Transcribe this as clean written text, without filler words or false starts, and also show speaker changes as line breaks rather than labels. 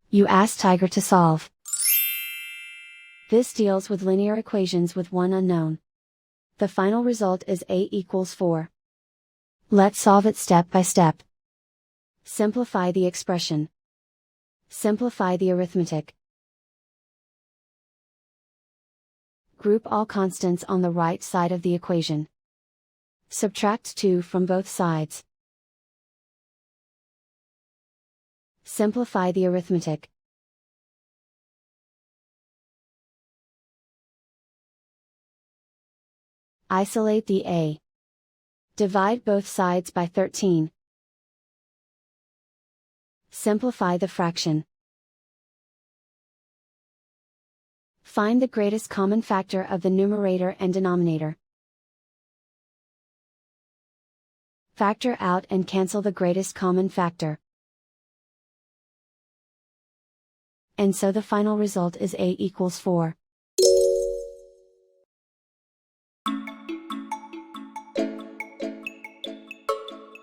You ask Tiger to solve. This deals with linear equations with one unknown. The final result is a equals 4. Let's solve it step by step. Simplify the expression. Simplify the arithmetic. Group all constants on the right side of the equation. Subtract 2 from both sides. Simplify the arithmetic. Isolate the a. Divide both sides by 13. Simplify the fraction. Find the greatest common factor of the numerator and denominator. Factor out and cancel the greatest common factor. And so the final result is a equals 4.